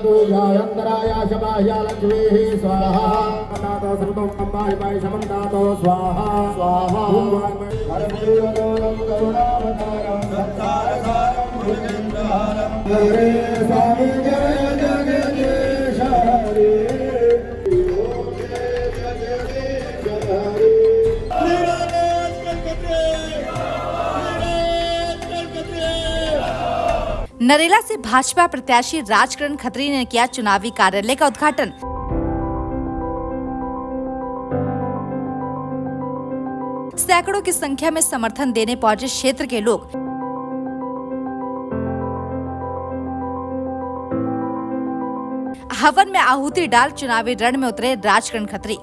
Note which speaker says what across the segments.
Speaker 1: यायंतराय शमाय लक्ष्मीः स्वाहा पतातो सर्वं अम्बाय पाय समन्तातो स्वाहा स्वाहा करुणावतारं सत्तारसारं भुजगेन्द्रहारं हरे स्वामी जय जगदीश हरे
Speaker 2: नरेला से भाजपा प्रत्याशी राजकरण खत्री ने किया चुनावी कार्यालय का उद्घाटन। सैकड़ों की संख्या में समर्थन देने पहुंचे क्षेत्र के लोग। हवन में आहुति डाल चुनावी रण में उतरे राजकरण खत्री।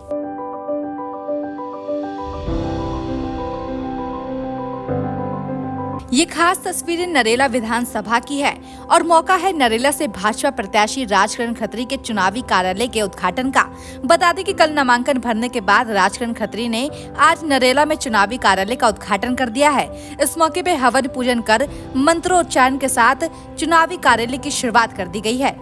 Speaker 2: ये खास तस्वीरें नरेला विधानसभा की है और मौका है नरेला से भाजपा प्रत्याशी राजकरण खत्री के चुनावी कार्यालय के उद्घाटन का। बता दें कि कल नामांकन भरने के बाद राजकरण खत्री ने आज नरेला में चुनावी कार्यालय का उद्घाटन कर दिया है। इस मौके पे हवन पूजन कर मंत्रोच्चारण के साथ चुनावी कार्यालय की शुरुआत कर दी गई है।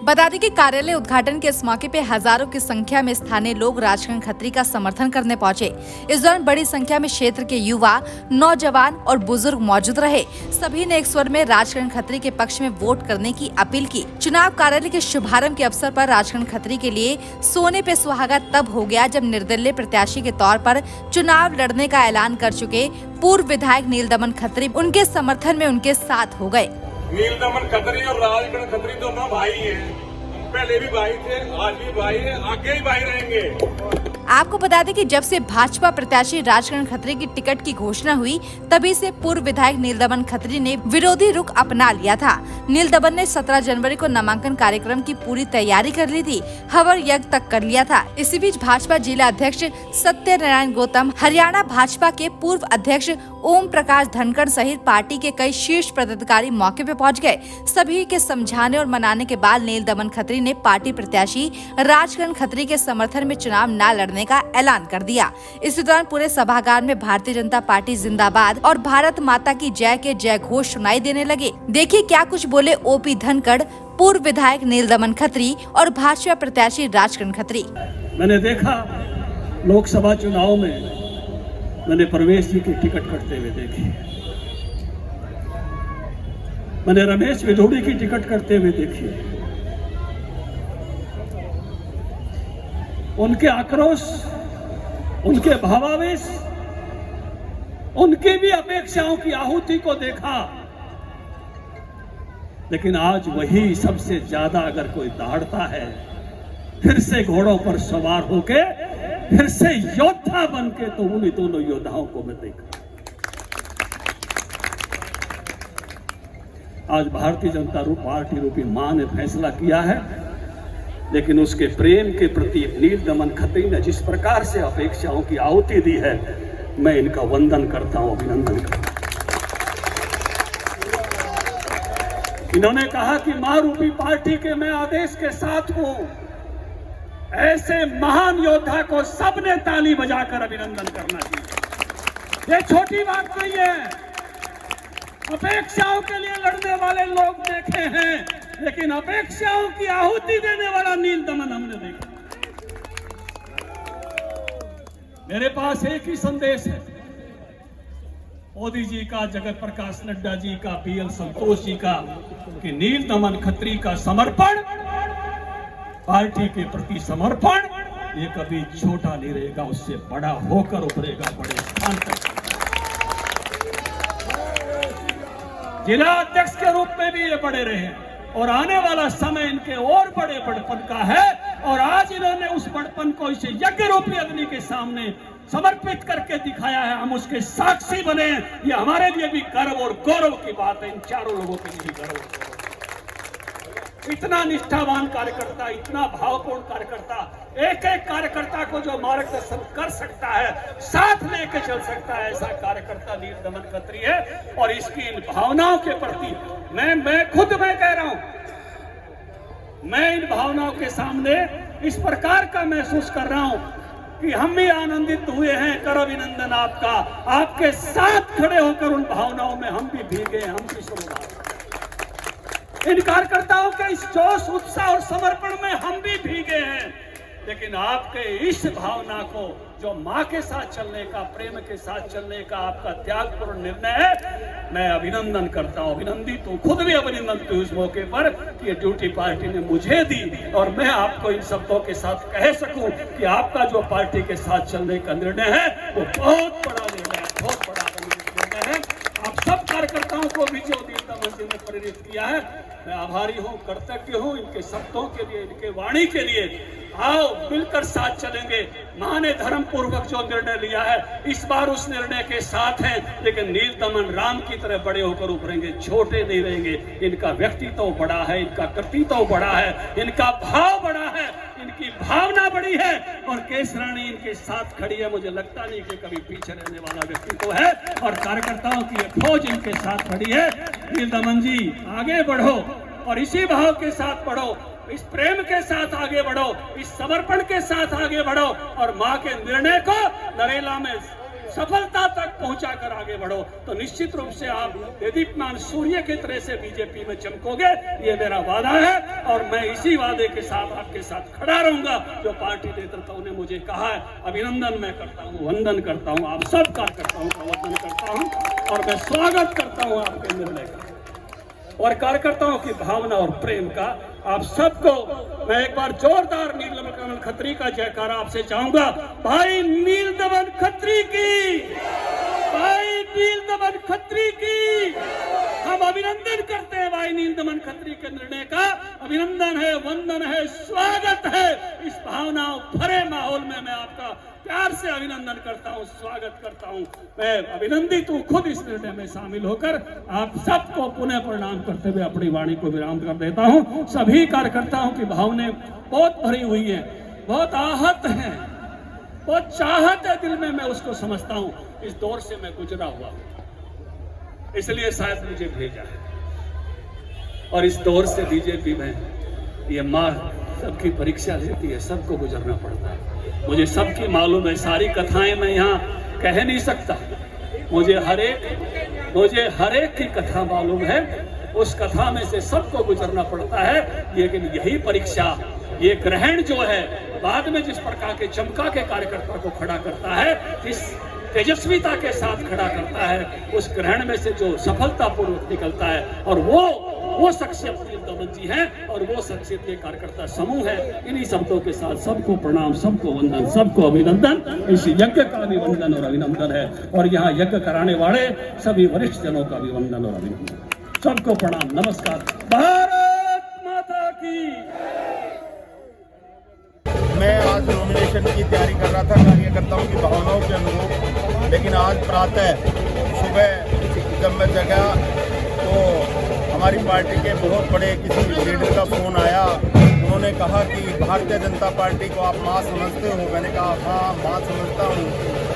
Speaker 2: बता दें कि कार्यालय उद्घाटन के इस मौके पे हजारों की संख्या में स्थानीय लोग राजकरण खत्री का समर्थन करने पहुंचे। इस दौरान बड़ी संख्या में क्षेत्र के युवा, नौजवान और बुजुर्ग मौजूद रहे। सभी ने एक स्वर में राजकरण खत्री के पक्ष में वोट करने की अपील की। चुनाव कार्यालय के शुभारंभ के अवसर पर राजकरण खत्री के लिए सोने पे सुहागा तब हो गया जब निर्दलीय प्रत्याशी के तौर पर चुनाव लड़ने का ऐलान कर चुके पूर्व विधायक नीलदमन खत्री उनके समर्थन में उनके साथ हो गए।
Speaker 3: नीलदमन खत्री और राजकरण खत्री दोनों भाई हैं। पहले भी भाई थे, आज भी भाई हैं, आगे ही भाई रहेंगे।
Speaker 2: आपको बता दें कि जब से भाजपा प्रत्याशी राजकरण खत्री की टिकट की घोषणा हुई तभी से पूर्व विधायक नीलदमन खत्री ने विरोधी रुख अपना लिया था। नीलदमन ने 17 जनवरी को नामांकन कार्यक्रम की पूरी तैयारी कर ली थी, हवन यज्ञ तक कर लिया था। इसी बीच भाजपा जिला अध्यक्ष सत्यनारायण गौतम, हरियाणा भाजपा के पूर्व अध्यक्ष ओम प्रकाश धनखड़ सहित पार्टी के कई शीर्ष पदाधिकारी मौके पे पहुंच गए। सभी के समझाने और मनाने के बाद नीलदमन खत्री ने पार्टी प्रत्याशी राजकरण खत्री के समर्थन में चुनाव न लड़ने का ऐलान कर दिया। इस दौरान पूरे सभागार में भारतीय जनता पार्टी जिंदाबाद और भारत माता की जय के जय घोष सुनाई देने लगे। देखिए क्या कुछ बोले ओपी धनखड़, पूर्व विधायक नीलदमन खत्री और भाजपा प्रत्याशी राजकरण खत्री।
Speaker 4: मैंने देखा लोकसभा चुनाव में मैंने प्रवेश जी की टिकट कटते हुए देखी, मैंने रमेश विधोड़ी की टिकट कटते हुए देखी। उनके आक्रोश, उनके भावावेश, उनकी भी अपेक्षाओं की आहुति को देखा। लेकिन आज वही सबसे ज्यादा अगर कोई दहाड़ता है, फिर से घोड़ों पर सवार होके, फिर से योद्धा बनके, तो उन्हीं दोनों योद्धाओं को मैं देखा। आज भारतीय जनता पार्टी रूपी मां ने फैसला किया है, लेकिन उसके प्रेम के प्रति नीलदमन खत्री ने जिस प्रकार से अपेक्षाओं की आहुति दी है, मैं इनका वंदन करता हूं, अभिनंदन करता हूं। इन्होंने कहा कि मां रूपी पार्टी के मैं आदेश के साथ हूं। ऐसे महान योद्धा को सबने ताली बजाकर अभिनंदन करना चाहिए। ये छोटी बात नहीं है। अपेक्षाओं के लिए लड़ने वाले लोग देखे हैं, लेकिन अपेक्षाओं की आहुति देने वाला नीलदमन हमने देखा। मेरे पास एक ही संदेश है, मोदी जी का, जगत प्रकाश नड्डा जी का, पीएल संतोष जी का, कि नीलदमन खत्री का समर्पण, पार्टी के प्रति समर्पण, ये कभी छोटा नहीं रहेगा, उससे बड़ा होकर उभरेगा, बड़े स्थान पर। जिला अध्यक्ष के रूप में भी ये बड़े रहे और आने वाला समय इनके और बड़े बड़पन का है। और आज इन्होंने उस बड़पन को इसे यज्ञ रूपी अग्नि के सामने समर्पित करके दिखाया है। हम उसके साक्षी बने। ये हमारे लिए भी गर्व और गौरव की बात है, इन चारों लोगों के लिए गर्व। इतना निष्ठावान कार्यकर्ता, इतना भावपूर्ण कार्यकर्ता, एक एक कार्यकर्ता को जो मार्गदर्शन कर सकता है, साथ लेके चल सकता है, ऐसा कार्यकर्ता नीलदमन खत्री है। और इसकी इन भावनाओं के प्रति मैं खुद कह रहा हूं, मैं इन भावनाओं के सामने इस प्रकार का महसूस कर रहा हूं कि हम भी आनंदित हुए हैं। कर अभिनंदन आपका, आपके साथ खड़े होकर उन भावनाओं में हम भी भीगे, हम भी शुरुआत। इन कार्यकर्ताओं के इस जोश, उत्साह और समर्पण में हम भी भीगे हैं, लेकिन आपके इस भावना को, जो माँ के साथ चलने का, प्रेम के साथ चलने का आपका त्यागपूर्ण निर्णय है, मैं अभिनंदन करता हूँ, अभिनंदित हूँ, खुद भी अभिनंदित हूँ इस मौके पर कि ये ड्यूटी पार्टी ने मुझे दी और मैं आपको इन शब्दों के साथ कह सकूं कि आपका जो पार्टी के साथ चलने का निर्णय है वो बहुत बड़ा निर्णय है, बहुत बड़ा निर्णय है। आप सब कार्यकर्ताओं को भी जो नील दमन जी ने प्रेरित किया है, मैं आभारी हूँ, कृतज्ञ हूँ इनके शब्दों के लिए, इनके वाणी के लिए। आओ मिलकर साथ चलेंगे। मां ने धर्म पूर्वक जो निर्णय लिया है, इस बार उस निर्णय के साथ हैं, लेकिन नील दमन राम की तरह बड़े होकर उभरेंगे, छोटे नहीं रहेंगे। इनका व्यक्तित्व बड़ा है, इनका कृतित्व बड़ा है, इनका भाव बड़ा है, इनकी भावना बड़ी है और केसरानी इनके साथ खड़ी है। मुझे लगता नहीं कि कभी पीछे रहने वाला व्यक्तित्व है और कार्यकर्ताओं की ये फौज इनके साथ खड़ी है। नील दमन जी आगे बढ़ो और इसी भाव के साथ बढ़ो, इस प्रेम के साथ आगे बढ़ो, इस समर्पण के साथ आगे बढ़ो और मां के निर्णय को नरेला में सफलता तक पहुंचाकर आगे बढ़ो, तो निश्चित रूप से आप देदीप्यमान सूर्य की तरह से बीजेपी में चमकोगे। ये मेरा वादा है और मैं इसी वादे के साथ आपके साथ खड़ा रहूंगा जो पार्टी नेतृत्व ने मुझे कहा है। अभिनंदन मैं करता हूँ, वंदन करता हूँ, आप सब कार्यकर्ताओं का वंदन करता हूँ और मैं स्वागत करता हूँ आपके निर्णय का और कार्यकर्ताओं की भावना और प्रेम का। आप सबको मैं एक बार जोरदार नील दमन खत्री का जयकारा आपसे चाहूंगा। भाई नील दमन खत्री की, भाई नील दमन खत्री की हम अभिनंदन करते हैं। भाई नील दमन खत्री के निर्णय का अभिनंदन है, वंदन है, स्वागत है। इस भावनाओं भरे माहौल में मैं आपका प्यार से अभिनंदन करता हूं, स्वागत करता हूं। मैं अभिनंदित हूं खुद इस निर्णय में शामिल होकर। आप सबको पुनः प्रणाम करते हुए अपनी वाणी को विराम कर देता हूं। सभी कार्यकर्ताओं की भावनाएं बहुत भरी हुई है, बहुत आहत है, बहुत चाहत है दिल में, मैं उसको समझता हूं। इस दौर से मैं गुजरा हुआ, इसलिए शायद मुझे भेजा है और इस दौर से बीजेपी में ये माँ सबकी परीक्षा लेती है, सबको गुजरना पड़ता है। मुझे सबकी मालूम है, सारी कथाएं मैं यहाँ कह नहीं सकता। मुझे हर एक की कथा मालूम है, उस कथा में से सबको गुजरना पड़ता है। लेकिन यही परीक्षा, ये ग्रहण जो है बाद में जिस प्रकार के चमका के कार्यकर्ता को खड़ा करता है, जिस तेजस्विता के साथ खड़ा करता है, उस ग्रहण में से जो सफलतापूर्वक निकलता है और वो शख्सियत नील दमन जी है और वो शख्सियत ये कार्यकर्ता समूह है। इन्हीं शब्दों के साथ सबको प्रणाम, सबको वंदन, सबको अभिनंदन। इस यज्ञ का भी वंदन और अभिनंदन है और यहाँ यज्ञ कराने वाले सभी वरिष्ठ जनों का भी वंदन और अभिनंदन। सबको प्रणाम, नमस्कार। भारत माता की।
Speaker 1: मैं आज नॉमिनेशन की तैयारी कर रहा था कार्यकर्ताओं की भावनाओं के अनुरूप, लेकिन आज प्रातः सुबह जब मैं जगा तो हमारी पार्टी के बहुत बड़े किसी लीडर का फ़ोन आया। उन्होंने कहा कि भारतीय जनता पार्टी को आप माँ समझते हो? मैंने कहा हाँ माँ समझता हूँ,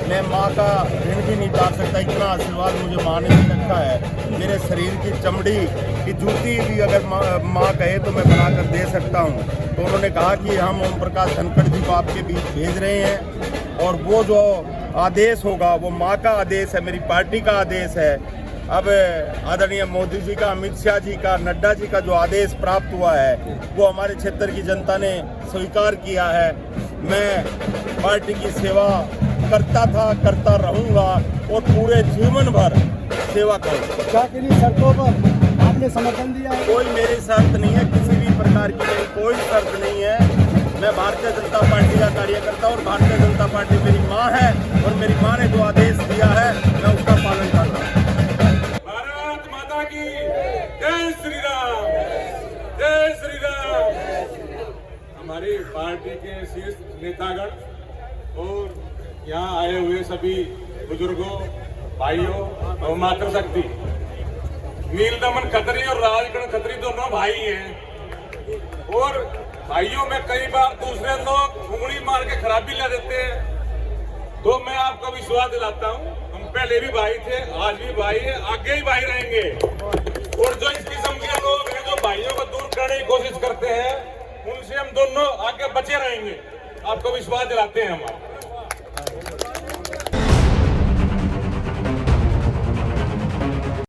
Speaker 1: मैं माँ का ऋण भी नहीं उतार सकता, इतना आशीर्वाद मुझे माँ ने रखा है। मेरे शरीर की चमड़ी की जूती भी अगर माँ कहे तो मैं बना कर दे सकता हूँ। तो उन्होंने कहा कि हम ओम प्रकाश धनखड़ जी को आपके बीच भेज रहे हैं और वो जो आदेश होगा वो माँ का आदेश है, मेरी पार्टी का आदेश है। अब आदरणीय मोदी जी का, अमित शाह जी का, नड्डा जी का जो आदेश प्राप्त हुआ है वो हमारे क्षेत्र की जनता ने स्वीकार किया है। मैं पार्टी की सेवा करता था, करता रहूँगा और पूरे जीवन भर सेवा करूँगा।
Speaker 5: क्या किन्हीं शर्तों पर आपने समर्थन दिया है?
Speaker 1: कोई मेरी शर्त नहीं है, किसी भी प्रकार की मेरी कोई शर्त नहीं है। मैं भारतीय जनता पार्टी का कार्यकर्ता और भारतीय जनता पार्टी मेरी माँ है और मेरी माँ ने जो आदेश दिया है मैं उसका पालन करता हूँ।
Speaker 3: भारत माता की जय श्री राम, जय श्री राम। हमारी पार्टी के शीर्ष नेतागण और यहाँ आए हुए सभी बुजुर्गों, भाइयों और मातृशक्ति, नील दमन खत्री और राजगढ़ खत्री दोनों भाई हैं और भाइयों में कई बार दूसरे लोग उंगली मार के खराबी ला देते हैं। तो मैं आपको विश्वास दिलाता हूँ, हम पहले भी भाई थे, आज भी भाई है, आगे ही भाई रहेंगे। और जो इस किस्म के लोग हैं जो भाइयों को दूर करने की कोशिश करते हैं, उनसे हम दोनों आगे बचे रहेंगे। आपको विश्वास दिलाते हैं हम।